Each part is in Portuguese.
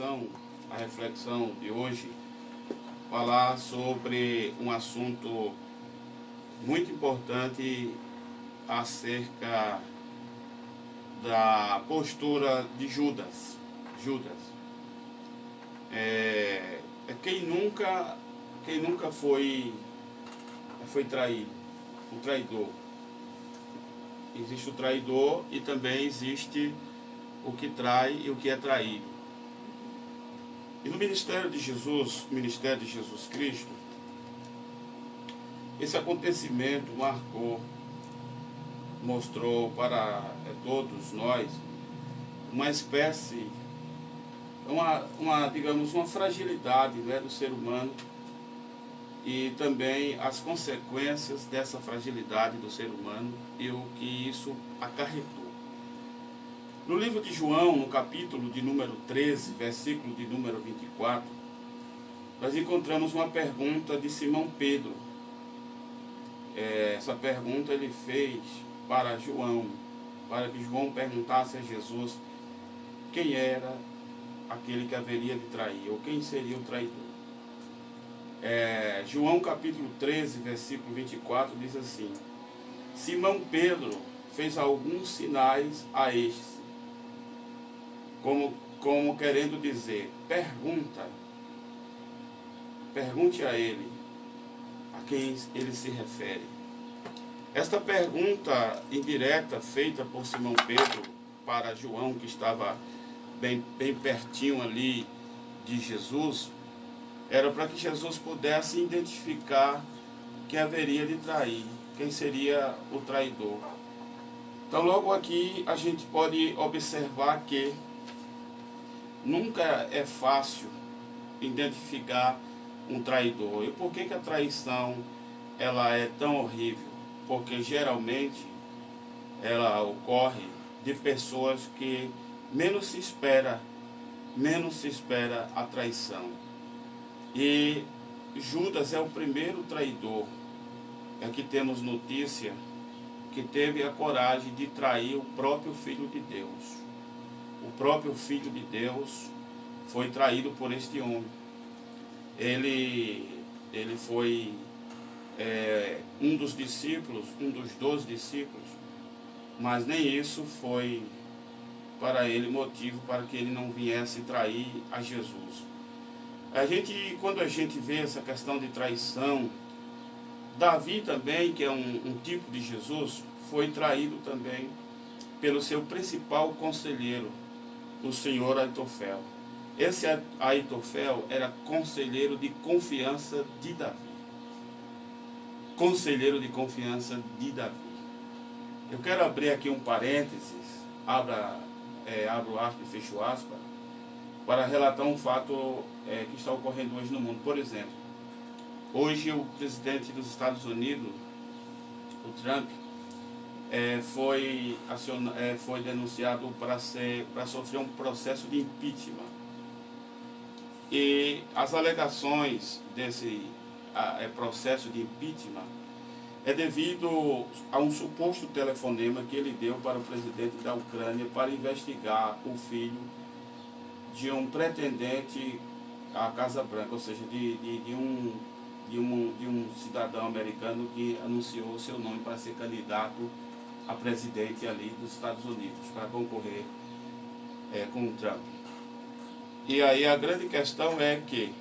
a reflexão de hoje, falar sobre um assunto muito importante acerca da postura de Judas. Quem nunca foi traído, o traidor. Existe o traidor e também existe o que trai e o que é traído. E no ministério de Jesus Cristo, esse acontecimento mostrou para todos nós uma espécie, digamos, uma fragilidade, né, do ser humano, e também as consequências dessa fragilidade do ser humano e o que isso acarretou. No livro de João, no capítulo de número 13, versículo de número 24, nós encontramos uma pergunta de Simão Pedro. Essa pergunta ele fez para João, para que João perguntasse a Jesus quem era aquele que haveria de trair, ou quem seria o traidor. João capítulo 13, versículo 24 diz assim: Simão Pedro fez alguns sinais a este, como querendo dizer, pergunte a ele a quem ele se refere. Esta pergunta indireta feita por Simão Pedro para João, que estava bem pertinho ali de Jesus, era para que Jesus pudesse identificar quem haveria de trair, quem seria o traidor. Então logo aqui a gente pode observar que nunca é fácil identificar um traidor. E por que a traição ela é tão horrível? Porque geralmente ela ocorre de pessoas que menos se espera a traição. E Judas é o primeiro traidor. Aqui temos notícia que teve a coragem de trair o próprio Filho de Deus. O próprio Filho de Deus foi traído por este homem. Ele foi um dos discípulos, um dos 12 discípulos, mas nem isso foi para ele motivo para que ele não viesse trair a Jesus. Quando a gente vê essa questão de traição, Davi também, que é um tipo de Jesus, foi traído também pelo seu principal conselheiro, o senhor Aitofel. Esse Aitofel era conselheiro de confiança de Davi. Conselheiro de confiança de Davi. Eu quero abrir aqui um parênteses, abro aspas e fecho aspas, para relatar um fato que está ocorrendo hoje no mundo. Por exemplo, hoje o presidente dos Estados Unidos, o Trump, foi denunciado para sofrer um processo de impeachment. E as alegações desse processo de impeachment é devido a um suposto telefonema que ele deu para o presidente da Ucrânia para investigar o filho de um pretendente à Casa Branca, ou seja, de um cidadão americano que anunciou seu nome para ser candidato a presidente ali dos Estados Unidos, para concorrer com o Trump. E aí a grande questão é que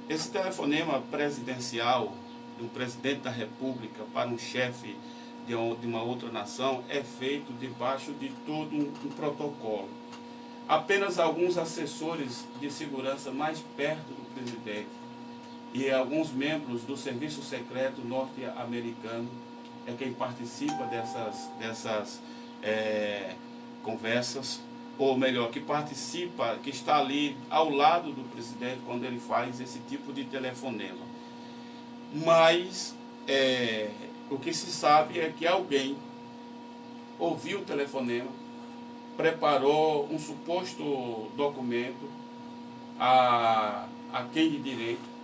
esse telefonema presidencial do presidente da República para um chefe de uma outra nação é feito debaixo de todo um protocolo. Apenas alguns assessores de segurança mais perto do presidente e alguns membros do serviço secreto norte-americano é quem participa dessas conversas, ou melhor, que está ali ao lado do presidente quando ele faz esse tipo de telefonema. Mas o que se sabe é que alguém ouviu o telefonema, preparou um suposto documento a quem de direito,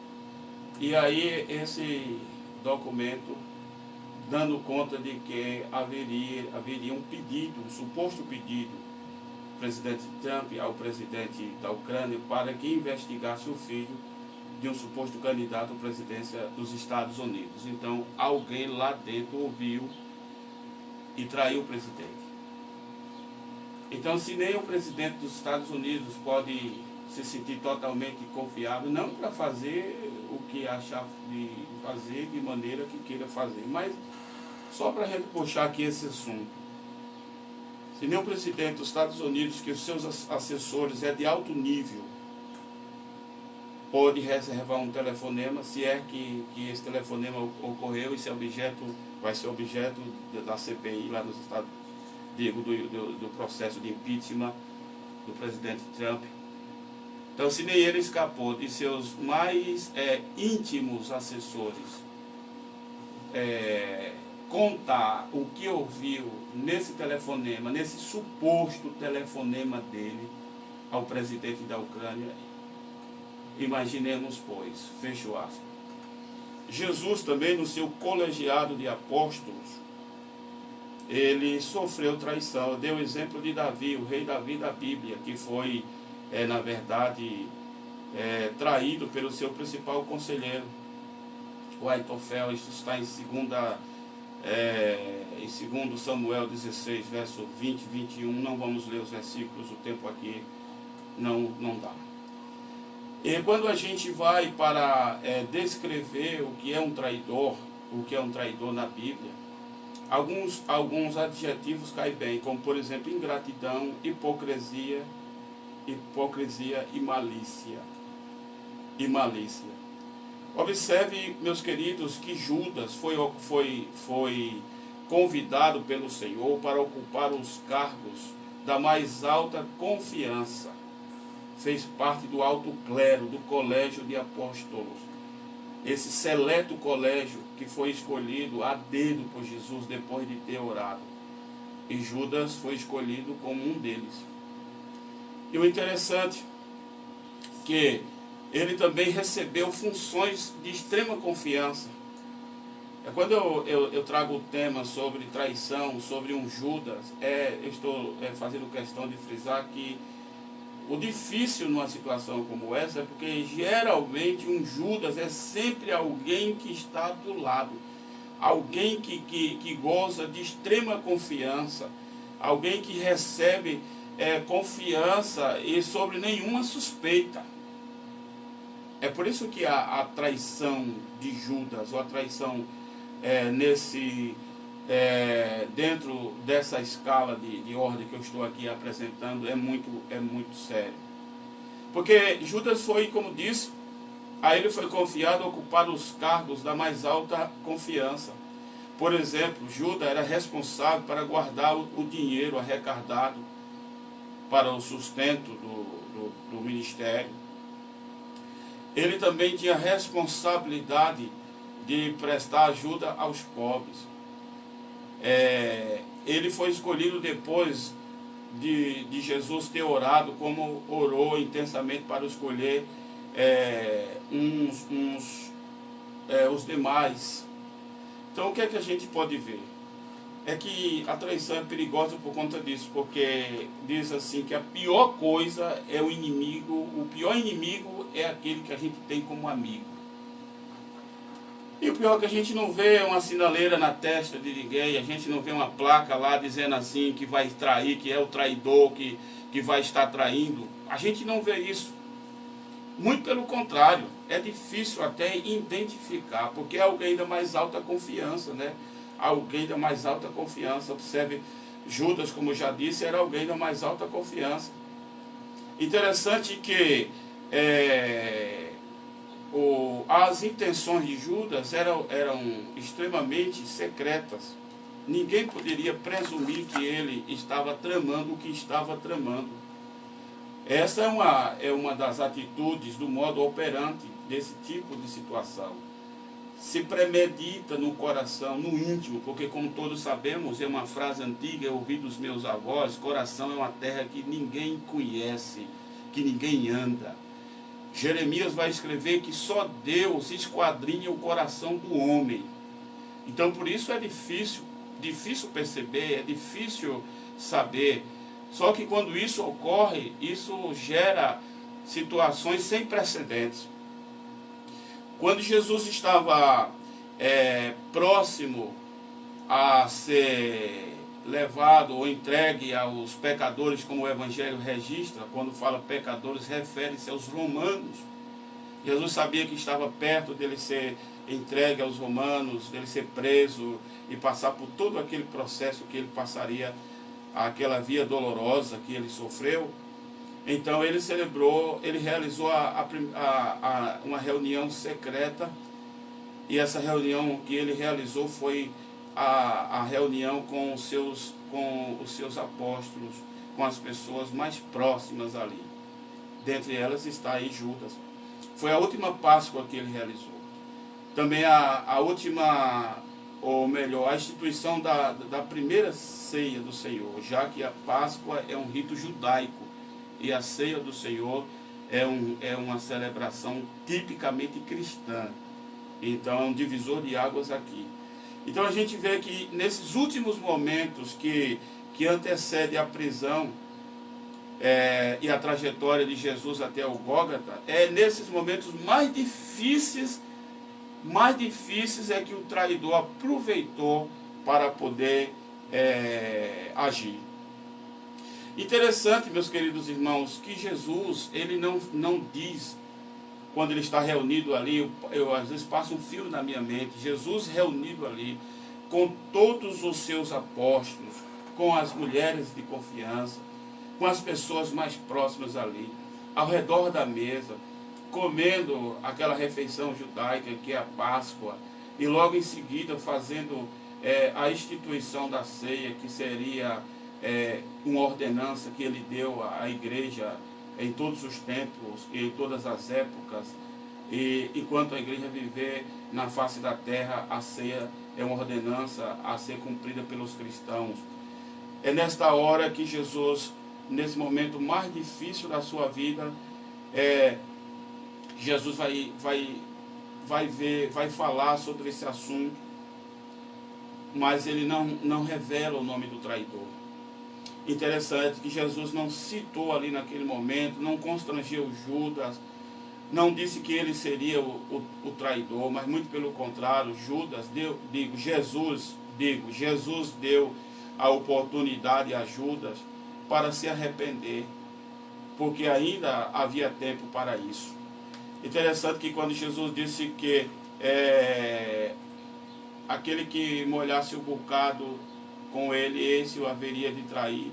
e aí esse documento dando conta de que haveria um pedido, um suposto pedido presidente Trump ao presidente da Ucrânia para que investigasse o filho de um suposto candidato à presidência dos Estados Unidos. Então, alguém lá dentro ouviu e traiu o presidente. Então, se nem o presidente dos Estados Unidos pode se sentir totalmente confiável, não para fazer o que achar de fazer de maneira que queira fazer, mas só para a gente puxar aqui esse assunto. Se nem o presidente dos Estados Unidos, que os seus assessores é de alto nível, pode reservar um telefonema, se é que esse telefonema ocorreu, esse objeto vai ser objeto da CPI lá nos Estados Unidos, do processo de impeachment do presidente Trump. Então, se nem ele escapou de seus mais íntimos assessores contar o que ouviu nesse telefonema, nesse suposto telefonema dele ao presidente da Ucrânia, imaginemos, pois, fecho aspas. Jesus também, no seu colegiado de apóstolos, ele sofreu traição. Deu o exemplo de Davi, o rei Davi da Bíblia, que foi, na verdade, traído pelo seu principal conselheiro, o Aitofel. Isso está em 2 Samuel 16, verso 20 e 21. Não vamos ler os versículos, o tempo aqui não dá. E quando a gente vai para descrever o que é um traidor na Bíblia, alguns adjetivos caem bem, como por exemplo ingratidão, hipocrisia e malícia. Observe, meus queridos, que Judas foi convidado pelo Senhor para ocupar os cargos da mais alta confiança. Fez parte do alto clero, do colégio de apóstolos. Esse seleto colégio que foi escolhido a dedo por Jesus depois de ter orado. E Judas foi escolhido como um deles. E o interessante é que ele também recebeu funções de extrema confiança. Quando eu trago o tema sobre traição, sobre um Judas, eu estou fazendo questão de frisar que o difícil numa situação como essa é porque geralmente um Judas é sempre alguém que está do lado, alguém que goza de extrema confiança, alguém que recebe confiança e sobre nenhuma suspeita. É por isso que a traição de Judas, ou a traição dentro dessa escala de ordem que eu estou aqui apresentando, é muito sério. Porque Judas foi, como disse, a ele foi confiado ocupar os cargos da mais alta confiança. Por exemplo, Judas era responsável para guardar o dinheiro arrecadado para o sustento do ministério. Ele também tinha responsabilidade de prestar ajuda aos pobres. Ele foi escolhido depois de Jesus ter orado, como orou intensamente para escolher os demais. Então, o que é que a gente pode ver? É que a traição é perigosa por conta disso, porque diz assim que a pior coisa é o inimigo, o pior inimigo é aquele que a gente tem como amigo. E o pior é que a gente não vê uma sinaleira na testa de ninguém, a gente não vê uma placa lá dizendo assim que vai trair, que é o traidor que vai estar traindo. A gente não vê isso. Muito pelo contrário, é difícil até identificar, porque é alguém da mais alta confiança, né? Alguém da mais alta confiança. Observe, Judas, como eu já disse, era alguém da mais alta confiança. Interessante que as intenções de Judas eram extremamente secretas. Ninguém poderia presumir que ele estava tramando o que estava tramando. Essa é uma das atitudes do modo operante desse tipo de situação. Se premedita no coração, no íntimo, porque como todos sabemos, é uma frase antiga, eu ouvi dos meus avós: coração é uma terra que ninguém conhece, que ninguém anda. Jeremias vai escrever que só Deus esquadrinha o coração do homem. Então por isso é difícil perceber, é difícil saber Só que quando isso ocorre, isso gera situações sem precedentes. Quando Jesus estava próximo a ser levado ou entregue aos pecadores, como o Evangelho registra, quando fala pecadores, refere-se aos romanos. Jesus sabia que estava perto dele ser entregue aos romanos, dele ser preso e passar por todo aquele processo que ele passaria, aquela via dolorosa que ele sofreu. Então ele realizou uma reunião secreta, e essa reunião que ele realizou foi a reunião com os seus apóstolos, com as pessoas mais próximas ali. Dentre elas está aí Judas. Foi a última Páscoa que ele realizou. Também a última, ou melhor, a instituição da primeira ceia do Senhor, já que a Páscoa é um rito judaico e a ceia do Senhor é uma celebração tipicamente cristã. Então é um divisor de águas aqui. Então a gente vê que nesses últimos momentos que antecede a prisão e a trajetória de Jesus até o Gólgota, nesses momentos mais difíceis é que o traidor aproveitou para poder agir. Interessante, meus queridos irmãos, que Jesus, ele não diz, quando ele está reunido ali, eu às vezes passo um fio na minha mente, Jesus reunido ali, com todos os seus apóstolos, com as mulheres de confiança, com as pessoas mais próximas ali, ao redor da mesa, comendo aquela refeição judaica que é a Páscoa, e logo em seguida fazendo a instituição da ceia, que seria uma ordenança que ele deu à igreja em todos os tempos e em todas as épocas. E enquanto a igreja viver na face da terra, a ceia é uma ordenança a ser cumprida pelos cristãos. É nesta hora que Jesus, nesse momento mais difícil da sua vida, Jesus vai falar sobre esse assunto, mas ele não revela o nome do traidor. Interessante que Jesus não citou ali naquele momento, não constrangeu Judas, não disse que ele seria o traidor, mas muito pelo contrário, Jesus deu a oportunidade a Judas para se arrepender, porque ainda havia tempo para isso. Interessante que quando Jesus disse que aquele que molhasse o bocado com ele, esse o haveria de trair.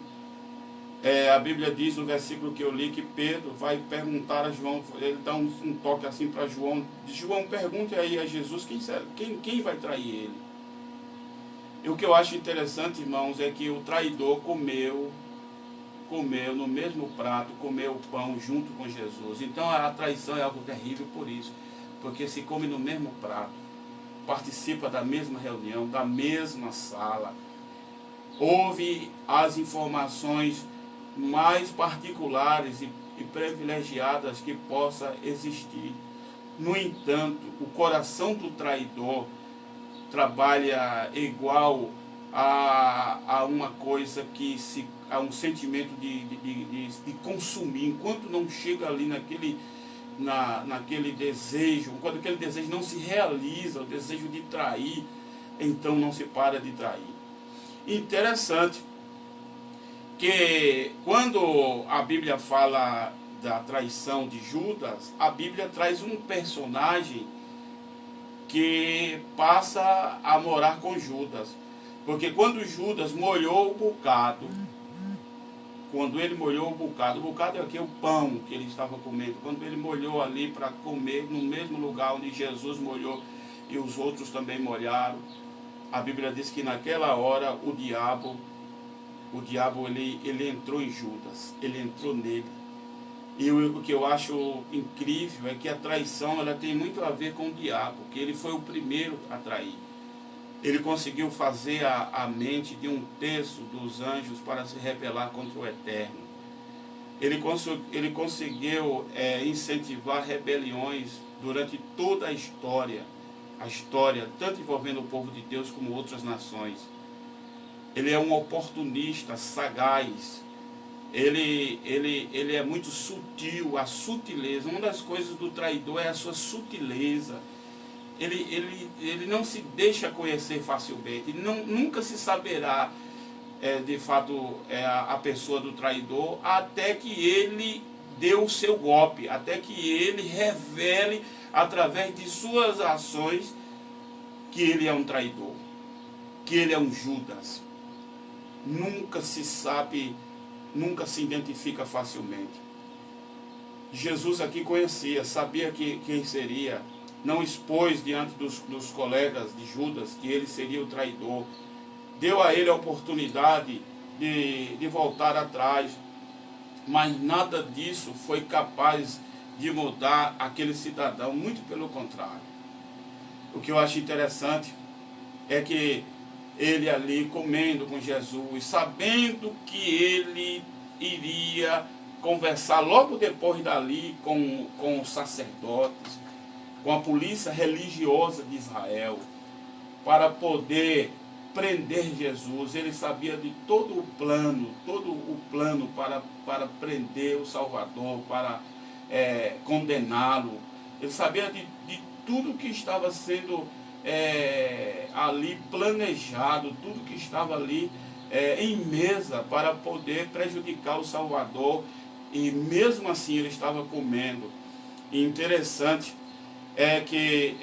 A Bíblia diz no versículo que eu li que Pedro vai perguntar a João, ele dá um toque assim para João, João, pergunte aí a Jesus quem vai trair ele. E o que eu acho interessante, irmãos, é que o traidor comeu no mesmo prato, comeu o pão junto com Jesus. Então a traição é algo terrível por isso, porque se come no mesmo prato, participa da mesma reunião, da mesma sala, ouve as informações mais particulares e privilegiadas que possa existir. No entanto, o coração do traidor trabalha igual a uma coisa a um sentimento de consumir, enquanto não chega ali naquele desejo, quando aquele desejo não se realiza, o desejo de trair, então não se para de trair. Interessante que quando a Bíblia fala da traição de Judas, a Bíblia traz um personagem que passa a morar com Judas. Porque quando Judas molhou o bocado, o bocado é aqui o pão que ele estava comendo, quando ele molhou ali para comer no mesmo lugar onde Jesus molhou e os outros também molharam, a Bíblia diz que naquela hora o diabo ele entrou em Judas, ele entrou nele. E o que eu acho incrível é que a traição ela tem muito a ver com o diabo, que ele foi o primeiro a trair. Ele conseguiu fazer a mente de 1/3 dos anjos para se rebelar contra o Eterno. Ele conseguiu incentivar rebeliões durante toda a história, tanto envolvendo o povo de Deus como outras nações. Ele é um oportunista sagaz, ele é muito sutil, a sutileza. Uma das coisas do traidor é a sua sutileza. Ele não se deixa conhecer facilmente, nunca se saberá de fato a pessoa do traidor até que ele dê o seu golpe, até que ele revele através de suas ações que ele é um traidor, que ele é um Judas. Nunca se sabe, nunca se identifica facilmente. Jesus aqui conhecia, sabia quem seria, não expôs diante dos colegas de Judas que ele seria o traidor, deu a ele a oportunidade de voltar atrás, mas nada disso foi capaz de mudar aquele cidadão, muito pelo contrário. O que eu acho interessante é que ele ali comendo com Jesus, sabendo que ele iria conversar logo depois dali com os sacerdotes, com a polícia religiosa de Israel, para poder prender Jesus. Ele sabia de todo o plano para prender o Salvador, para condená-lo. Ele sabia de tudo que estava sendo ali planejado, tudo que estava ali em mesa para poder prejudicar o Salvador, e mesmo assim ele estava comendo. E interessante é que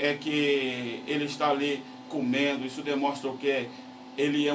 ele está ali comendo. Isso demonstra o que ele é